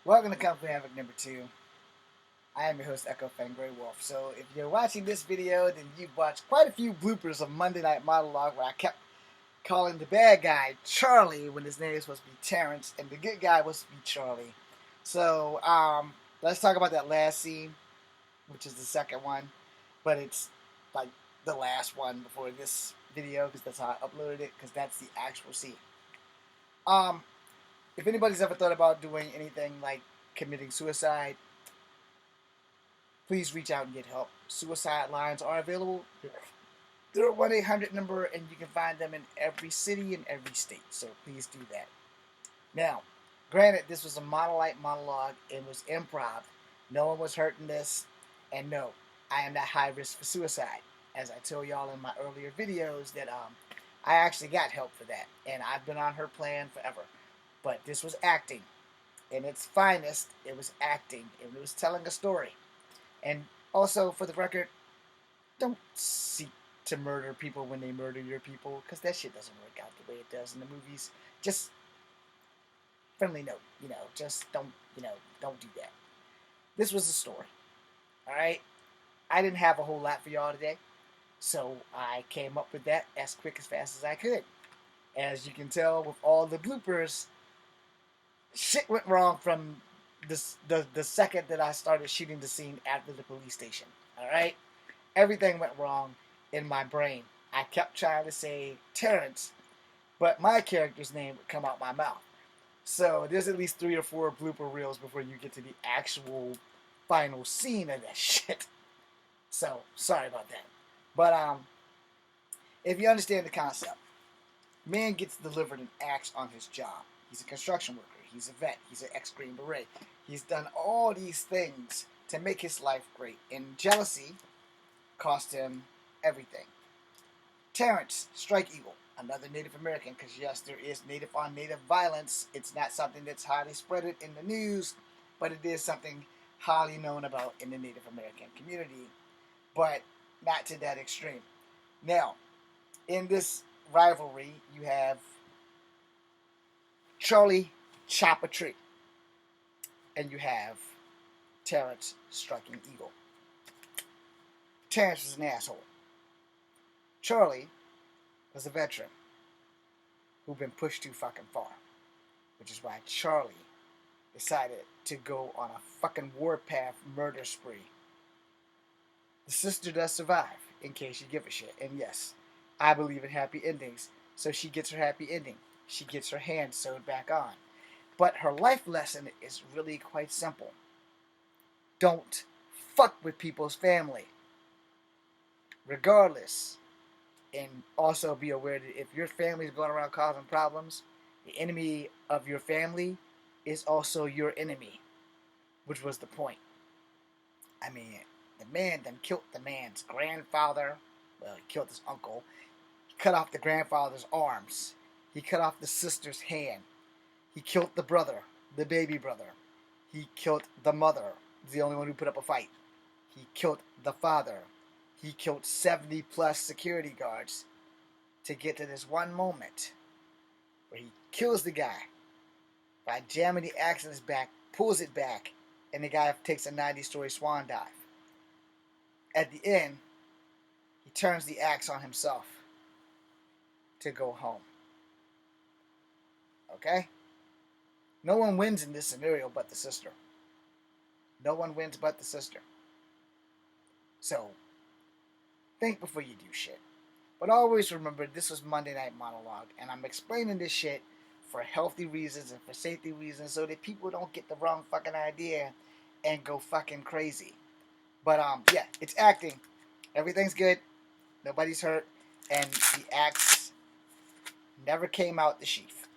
Welcome to Company Havoc number 2. I am your host, Echo Fangray Wolf. So if you're watching this video, then you've watched quite a few bloopers of Monday Night Monologue where I kept calling the bad guy Charlie when his name was supposed to be Terrence, and the good guy was to be Charlie. So let's talk about that last scene, which is the second one, but it's like the last one before this video because that's how I uploaded it, because that's the actual scene. Um, if anybody's ever thought about doing anything like committing suicide, please reach out and get help. Suicide lines are available. They're a 1-800 number, and you can find them in every city and every state. So please do that. Now, granted, this was a monologue. It was improv. No one was hurt in this. And no, I am not high risk for suicide. As I told y'all in my earlier videos that I actually got help for that. And I've been on her plan forever. But this was acting. In its finest, it was acting. It was telling a story. And also, for the record, don't seek to murder people when they murder your people, because that shit doesn't work out the way it does in the movies. Just friendly note, just don't do that. This was a story, all right? I didn't have a whole lot for y'all today, so I came up with that as quick as fast as I could. As you can tell with all the bloopers, shit went wrong from the second that I started shooting the scene after the police station. All right, everything went wrong in my brain. I kept trying to say Terrence, but my character's name would come out my mouth. So there's at least 3 or 4 blooper reels before you get to the actual final scene of that shit. So sorry about that. But if you understand the concept, man gets delivered an axe on his job. He's a construction worker. He's a vet. He's an ex-Green Beret. He's done all these things to make his life great. And jealousy cost him everything. Terrence, Strike Eagle, another Native American, because yes, there is native on native violence. It's not something that's highly spread in the news, but it is something highly known about in the Native American community, but not to that extreme. Now, in this rivalry, you have Charlie chop a tree, and you have Terrence striking eagle. Terrence was an asshole. Charlie was a veteran who'd been pushed too fucking far, which is why Charlie decided to go on a fucking warpath murder spree. The sister does survive, in case you give a shit, and yes, I believe in happy endings, so she gets her happy ending. She gets her hand sewed back on. But her life lesson is really quite simple. Don't fuck with people's family. Regardless. And also be aware that if your family is going around causing problems, the enemy of your family is also your enemy. Which was the point. I mean, the man then killed the man's grandfather. Well, he killed his uncle. He cut off the grandfather's arms. He cut off the sister's hand. He killed the brother, the baby brother. He killed the mother, the only one who put up a fight. He killed the father. He killed 70 plus security guards to get to this one moment where he kills the guy by jamming the axe in his back, pulls it back, and the guy takes a 90-story swan dive. At the end, he turns the axe on himself to go home. Okay? No one wins in this scenario but the sister. No one wins but the sister. So, think before you do shit. But always remember, this was Monday Night Monologue, and I'm explaining this shit for healthy reasons and for safety reasons so that people don't get the wrong fucking idea and go fucking crazy. But, yeah, it's acting. Everything's good. Nobody's hurt. And the axe never came out the sheath.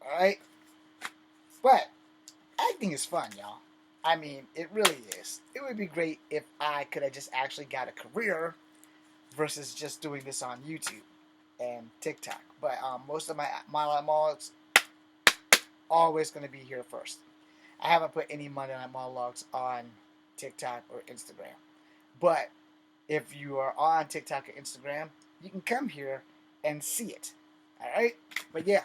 Alright? But acting is fun, y'all. I mean, it really is. It would be great if I could have just actually got a career versus just doing this on YouTube and TikTok. But most of my monologues always going to be here first. I haven't put any Monday Night Monologues on TikTok or Instagram. But if you are on TikTok or Instagram, you can come here and see it. Alright? But yeah,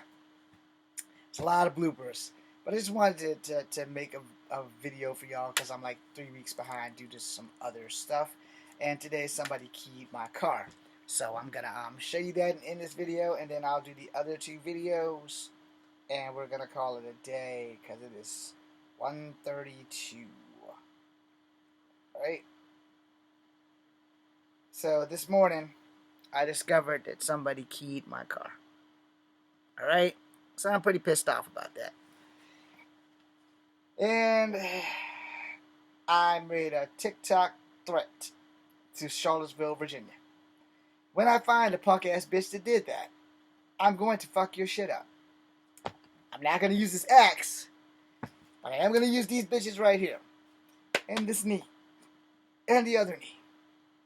it's a lot of bloopers. But I just wanted to make a video for y'all because I'm like 3 weeks behind due to some other stuff. And today somebody keyed my car. So I'm going to show you that in this video, and then I'll do the other 2 videos. And we're going to call it a day because it is 1:32. Alright? So this morning, I discovered that somebody keyed my car. Alright? So I'm pretty pissed off about that. And I made a TikTok threat to Charlottesville, Virginia. When I find a punk ass bitch that did that, I'm going to fuck your shit up. I'm not going to use this axe, but I am going to use these bitches right here. And this knee. And the other knee.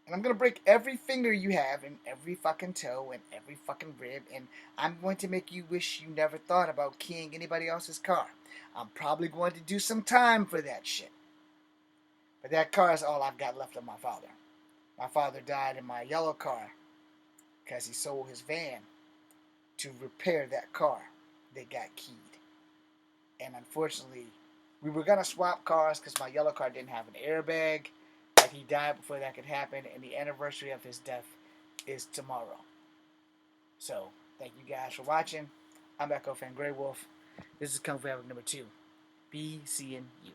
And I'm going to break every finger you have, and every fucking toe, and every fucking rib, and I'm going to make you wish you never thought about keying anybody else's car. I'm probably going to do some time for that shit. But that car is all I've got left of my father. My father died in my yellow car because he sold his van to repair that car that got keyed. And unfortunately, we were going to swap cars because my yellow car didn't have an airbag. But he died before that could happen, and the anniversary of his death is tomorrow. So, thank you guys for watching. I'm Echo Fan Grey Wolf. This is Kung Fu Epic number 2. Be seeing you.